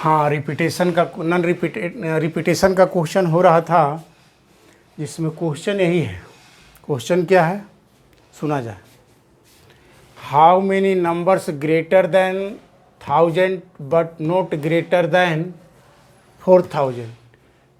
हाँ, रिपीटेशन का non repetition का क्वेश्चन हो रहा था, जिसमें क्वेश्चन यही है। क्वेश्चन क्या है, सुना जाए। How many numbers greater than 1000 but not greater than 4000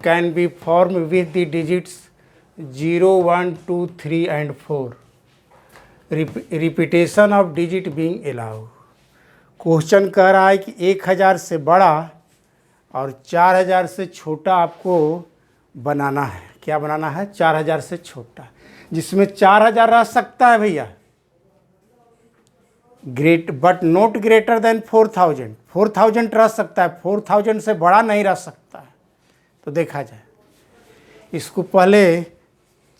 can be form with the digits 0, 1, 2, 3 and 4, repetition of digit being allowed. Question कह रहा है कि 1000 से बड़ा और 4000 से छोटा आपको बनाना है। क्या बनाना है? 4000 से छोटा, जिसमें 4000 रह सकता है भैया, great but not greater than 4000। 4000 रह सकता है, 4000 से बड़ा नहीं रह सकता है। तो देखा जाए, इसको पहले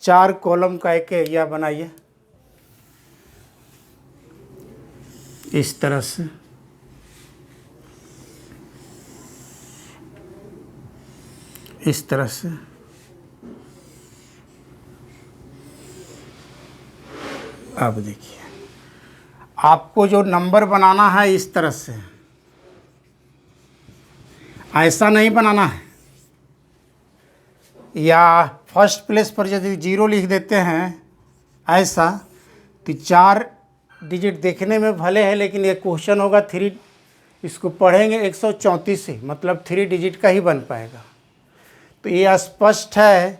4 कॉलम का एक एरिया बनाइए इस तरह से। इस तरह से अब देखिए, आपको जो नंबर बनाना है इस तरह से, ऐसा नहीं बनाना है। या फर्स्ट प्लेस पर यदि 0 लिख देते हैं ऐसा, तो 4 डिजिट देखने में भले है, लेकिन ये क्वेश्चन होगा 3, इसको पढ़ेंगे 134 से, मतलब 3 डिजिट का ही बन पाएगा। तो ये स्पष्ट है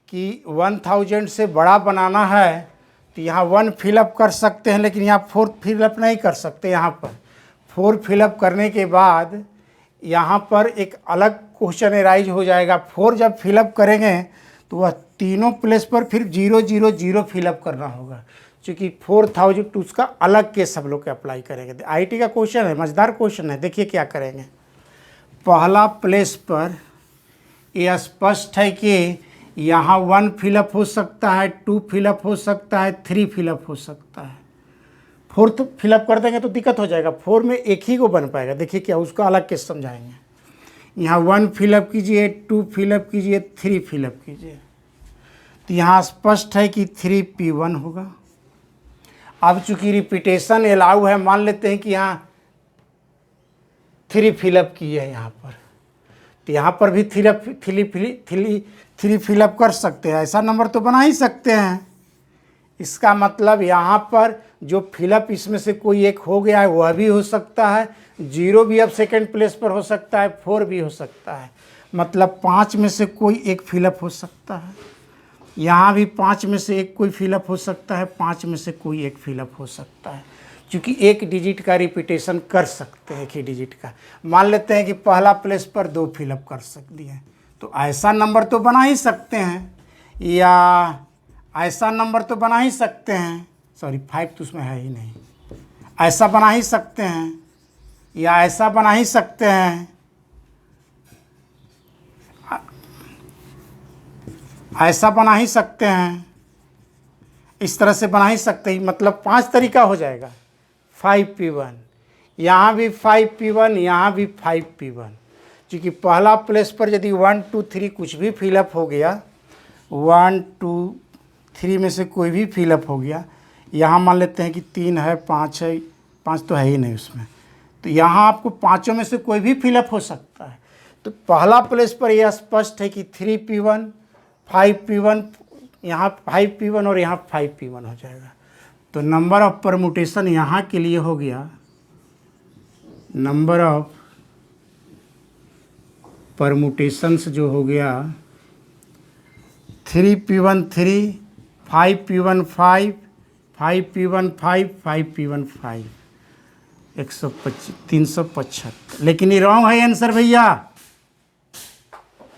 कि 1000 से बड़ा बनाना है, तो यहाँ 1 फिलअप कर सकते हैं, लेकिन यहाँ 4 फिलअप नहीं कर सकते। यहाँ पर 4 फिलअप करने के बाद यहाँ पर एक अलग क्वेश्चन एराइज हो जाएगा। 4 जब फिलअप करेंगे तो वह तीनों प्लेस पर फिर 0, 0, 0 फिलअप करना होगा, क्योंकि 4000 तो उसका अलग केस सब लोग के अप्लाई करेंगे। आईटी का क्वेश्चन है, मज़ेदार क्वेश्चन है। देखिए क्या करेंगे। पहला प्लेस पर यह स्पष्ट है कि यहाँ 1 फिलअप हो सकता है, 2 फिलअप हो सकता है, 3 फिलअप हो सकता है। 4 फिलअप कर देंगे तो दिक्कत हो जाएगा। 4 में एक ही को बन पाएगा। देखिए क्या, उसका अलग केस समझाएंगे। यहाँ 1 फिलअप कीजिए, 2 फिलअप कीजिए, 3 फिलअप कीजिए। तो यहाँ स्पष्ट है कि 3p1 होगा। अब चूंकि रिपीटेशन अलाउ है, मान लेते हैं कि यहाँ 3 फिलअप किए हैं यहाँ पर, तो यहाँ पर भी 3 फिलअप कर सकते हैं। ऐसा नंबर तो बना ही सकते हैं। इसका मतलब यहाँ पर जो फिलअप इसमें से कोई एक हो गया है वह भी हो सकता है, 0 भी अब सेकंड प्लेस पर हो सकता है, 4 भी हो सकता है। मतलब 5 में से कोई एक फिलअप हो सकता है। यहाँ भी 5 में से एक कोई फिलअप हो सकता है, 5 में से कोई एक फिलअप हो सकता है, क्योंकि एक डिजिट का रिपीटेशन कर सकते हैं। एक ही डिजिट का मान लेते हैं कि पहला प्लेस पर 2 फिलअप कर सकती है, तो ऐसा नंबर तो बना ही सकते हैं, या ऐसा नंबर तो बना ही सकते हैं। सॉरी, 5 तो उसमें है ही नहीं। ऐसा बना ही सकते हैं, या ऐसा बना ही सकते हैं, ऐसा बना ही सकते हैं, इस तरह से बना ही सकते हैं। मतलब 5 तरीका हो जाएगा। 5p1, यहाँ भी 5p1, यहाँ भी 5p1, क्योंकि पहला प्लेस पर यदि 1, 2, 3 कुछ भी फिलअप हो गया, 1, 2, 3 में से कोई भी फिलअप हो गया, यहाँ मान लेते हैं कि 3 है, 5 है, 5 तो है ही नहीं उसमें, तो यहाँ आपको 5 में से कोई भी फिलअप हो सकता है। तो पहला प्लेस पर यह स्पष्ट है कि 3p1, 5p1, यहाँ 5p1 और यहाँ 5p1 हो जाएगा। तो नंबर ऑफ परमुटेशन यहाँ के लिए हो गया, नंबर ऑफ परमुटेशंस जो हो गया 3p1 3, 5p1 5, 5p1 5, 5p1 5, 125, 375। लेकिन ये रॉन्ग है आंसर भैया,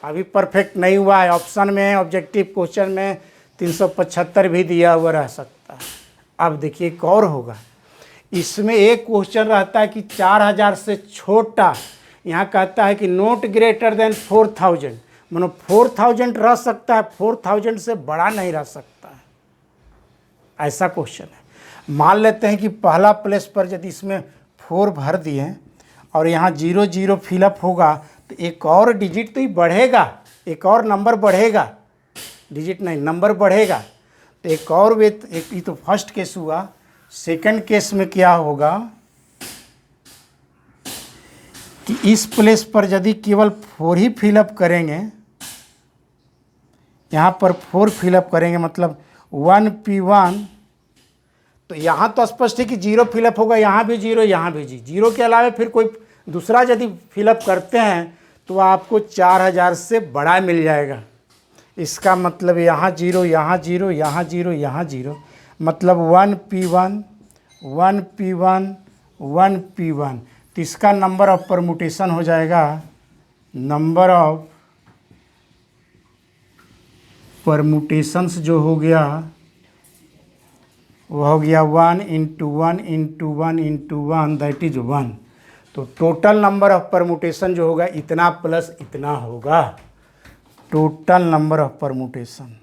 अभी परफेक्ट नहीं हुआ है। ऑप्शन में, ऑब्जेक्टिव क्वेश्चन में 375 भी दिया हुआ रह सकता है। अब देखिए एक और होगा, इसमें एक क्वेश्चन रहता है कि 4000 से छोटा, यहाँ कहता है कि नॉट ग्रेटर देन 4000, मानो 4000 रह सकता है, 4000 से बड़ा नहीं रह सकता है। ऐसा क्वेश्चन है। मान लेते हैं कि पहला प्लेस पर यदि इसमें 4 भर दिए और यहाँ 0, 0 फिलअप होगा, तो एक और डिजिट तो ही बढ़ेगा, एक और नंबर बढ़ेगा, डिजिट नहीं नंबर बढ़ेगा। तो एक और वे, एक ये तो फर्स्ट केस हुआ। सेकंड केस में क्या होगा, कि इस प्लेस पर यदि केवल 4 ही फिलअप करेंगे, यहाँ पर 4 फिलअप करेंगे मतलब 1p1, तो यहाँ तो स्पष्ट है कि 0 फिलअप होगा, यहाँ भी 0, यहाँ भी 0 के अलावा फिर कोई दूसरा यदि फिलअप करते हैं तो आपको 4000 से बड़ा मिल जाएगा। इसका मतलब यहाँ 0, यहाँ 0, यहाँ 0, यहाँ 0, मतलब 1p1, 1p1, 1p1। तो इसका नंबर ऑफ परमुटेशन हो जाएगा, नंबर ऑफ परमुटेशंस जो हो गया वो हो गया 1 × 1 × 1 × 1 दैट इज 1। तो टोटल नंबर ऑफ परमुटेशन जो होगा इतना प्लस इतना होगा। Total number of permutation,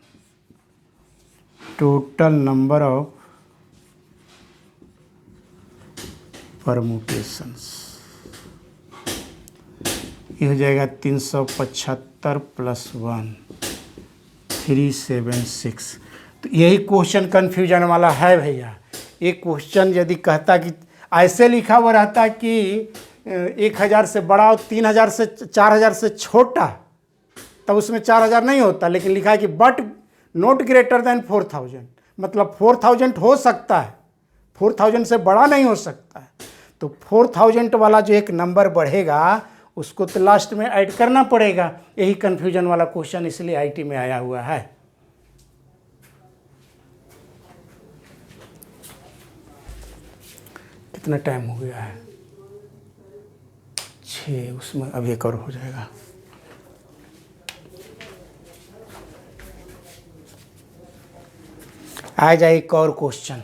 total number of permutations ये हो जाएगा 375 + 1 376। तो यही क्वेश्चन कन्फ्यूजन वाला है भैया। एक क्वेश्चन यदि कहता कि ऐसे लिखा हुआ रहता कि 1000 से बड़ा और 3000 से 4000 से छोटा, तब उसमें 4000 नहीं होता, लेकिन लिखा है कि बट नॉट ग्रेटर देन 4000, मतलब 4000 हो सकता है, 4000 से बड़ा नहीं हो सकता है। तो 4000 वाला जो एक नंबर बढ़ेगा उसको तो लास्ट में ऐड करना पड़ेगा। यही कन्फ्यूजन वाला क्वेश्चन इसलिए आईटी में आया हुआ है। कितना टाइम हो गया है? 6, उसमें अब एक और हो जाएगा। आ जाए एक और question.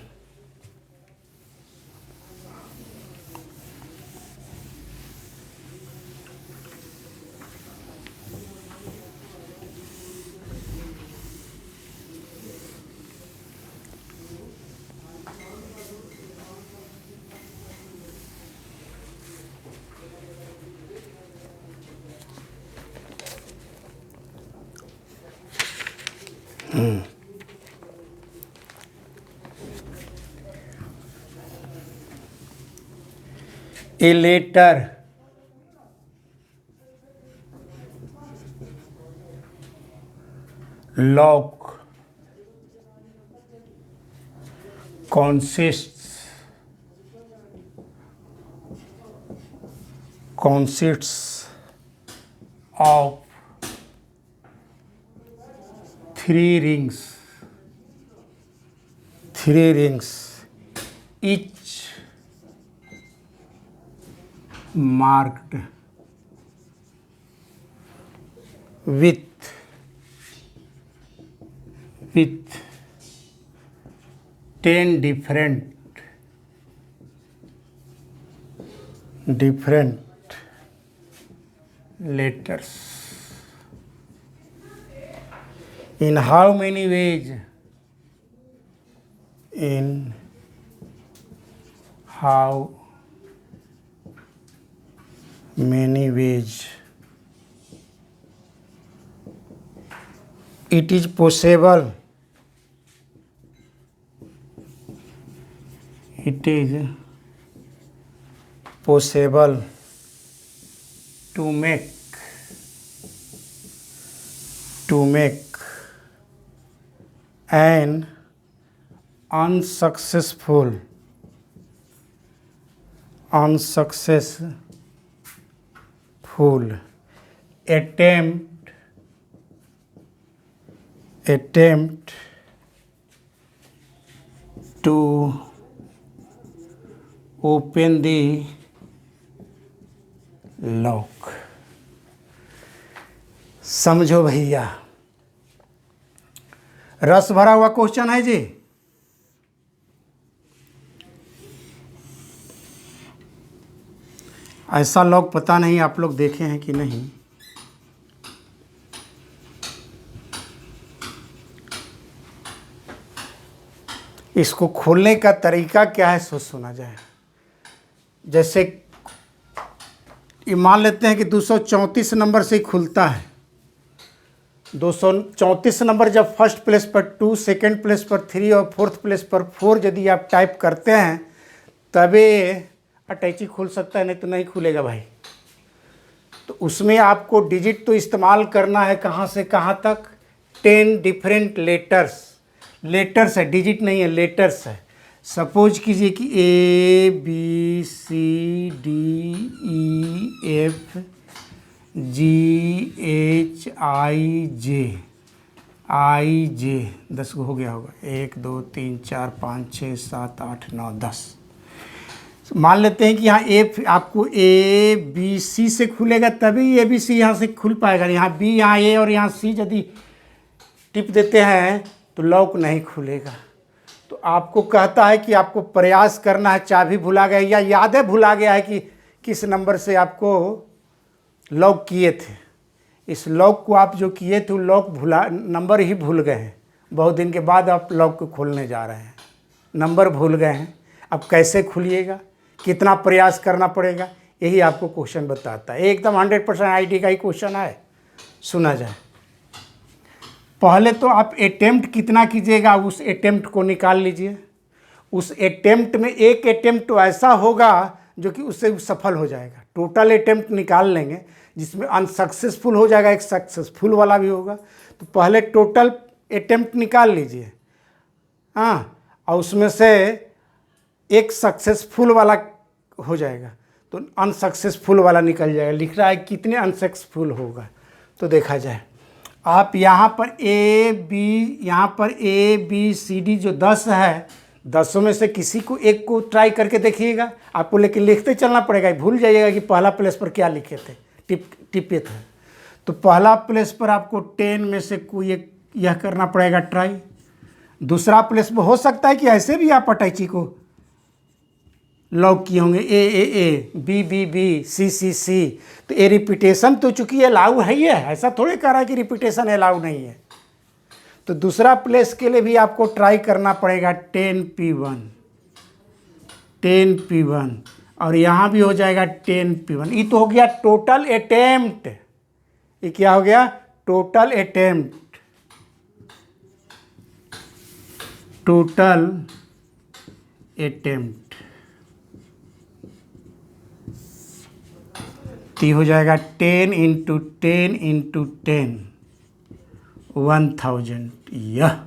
A letter lock consists of 3 rings, each marked with 10 different letters. In how many ways? In how many ways it is possible to make an unsuccessful attempt to open the lock। समझो भैया, रस भरा हुआ question है जी। ऐसा lock पता नहीं आप लोग देखे हैं कि नहीं। इसको खोलने का तरीका क्या है सो सुना जाए। जैसे ये मान लेते हैं कि 234 नंबर से ही खुलता है। 234 नंबर जब फर्स्ट प्लेस पर 2, सेकंड प्लेस पर 3 और फोर्थ प्लेस पर 4 यदि आप टाइप करते हैं तभी अटैची खुल सकता है, नहीं तो नहीं खुलेगा भाई। तो उसमें आपको डिजिट तो इस्तेमाल करना है कहाँ से कहाँ तक, 10 डिफरेंट लेटर्स है, डिजिट नहीं है, लेटर्स है। सपोज कीजिए कि ABCDEF GHIJ 10 हो गया होगा, 1 2 3 4 5 6 7 8 9 10। मान लेते हैं कि यहाँ आपको ABC से खुलेगा तभी ABC यहाँ से खुल पाएगा, यहाँ B, यहाँ A और यहाँ C यदि टिप देते हैं तो लॉक नहीं खुलेगा। तो आपको कहता है कि आपको प्रयास करना है, चाबी भुला गया या यादें भुला गया है कि किस नंबर से आपको लॉक किए थे। इस लॉक को आप जो किए थे लॉक नंबर ही भूल गए हैं, बहुत दिन के बाद आप लॉक को खोलने जा रहे हैं, नंबर भूल गए हैं, अब कैसे खुलिएगा, कितना प्रयास करना पड़ेगा, यही आपको क्वेश्चन बताता है। एकदम 100% आईटी का ही क्वेश्चन है। सुना जाए, पहले तो आप अटेम्प्ट कितना कीजिएगा, उस अटेम्प्ट को निकाल लीजिए। उस अटेम्प्ट में एक अटेम्प्ट तो ऐसा होगा जो कि उससे सफल हो जाएगा। टोटल अटेम्प्ट निकाल लेंगे, जिसमें अनसक्सेसफुल हो जाएगा, एक सक्सेसफुल वाला भी होगा। तो पहले टोटल अटेम्प्ट निकाल लीजिए, हाँ, और उसमें से एक सक्सेसफुल वाला हो जाएगा तो अनसक्सेसफुल वाला निकल जाएगा। लिख रहा है कितने अनसक्सेसफुल होगा, तो देखा जाए। आप यहाँ पर ABCD जो 10 है, 10 में से किसी को एक को ट्राई करके देखिएगा आपको, लेकिन लिखते चलना पड़ेगा, भूल जाइएगा कि पहला प्लेस पर क्या लिखे थे, टिपे थे। तो पहला प्लेस पर आपको 10 में से कोई एक यह करना पड़ेगा ट्राई। दूसरा प्लेस पर हो सकता है कि ऐसे भी आप अटैची को लॉक किए होंगे, A B C। तो ये रिपीटेशन तो चूंकि अलाउ है ही है, ऐसा थोड़े कह रहा है कि रिपीटेशन अलाउ नहीं है। तो दूसरा प्लेस के लिए भी आपको ट्राई करना पड़ेगा 10P1 और यहाँ भी हो जाएगा 10P1। ये तो हो गया टोटल अटेम्प्ट। ये क्या हो गया, टोटल अटेम्प्ट। तो हो जाएगा 10 × 10 × 10 1000। यह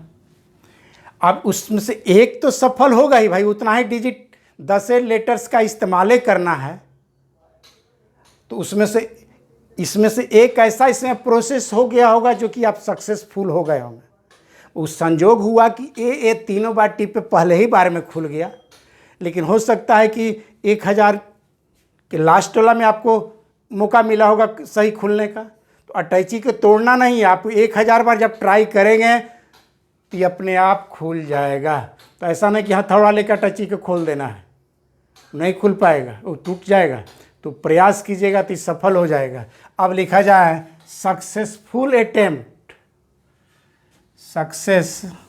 अब उसमें से एक तो सफल होगा ही भाई, उतना ही डिजिट 10 लेटर्स का इस्तेमाल करना है। तो उसमें से इसमें से एक ऐसा इसमें प्रोसेस हो गया होगा जो कि आप सक्सेसफुल हो गए होंगे। उस संजोग हुआ कि ए तीनों बार टिप पे पहले ही बार में खुल गया, लेकिन हो सकता है कि 1000 के लास्ट वाला में आपको मौका मिला होगा सही खुलने का। तो अटैची को तोड़ना नहीं है, आप 1000 बार जब ट्राई करेंगे तो ये अपने आप खुल जाएगा। तो ऐसा नहीं कि हथौड़ा लेकर अटैची को खोल देना है, नहीं खुल पाएगा, वो टूट जाएगा। तो प्रयास कीजिएगा तो सफल हो जाएगा। अब लिखा जाए successful attempt, successful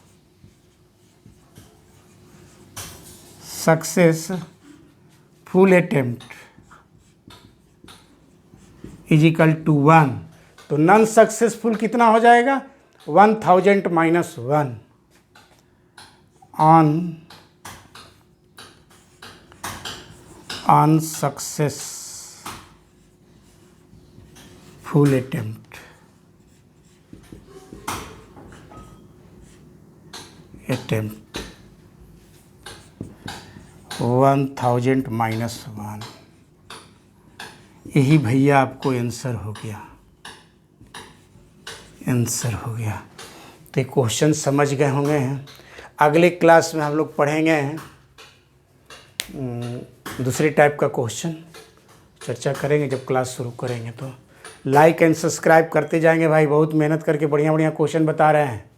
attempt is equal to 1। तो नॉन सक्सेसफुल कितना हो जाएगा, 1000 - 1 ऑन अनसक्सेसफुल अटेम्प्ट 1000 - 1। यही भैया आपको आंसर हो गया, तो क्वेश्चन समझ गए होंगे हैं। अगले क्लास में हम लोग पढ़ेंगे दूसरे टाइप का क्वेश्चन, चर्चा करेंगे जब क्लास शुरू करेंगे। तो लाइक एंड सब्सक्राइब करते जाएंगे भाई, बहुत मेहनत करके बढ़िया बढ़िया क्वेश्चन बता रहे हैं।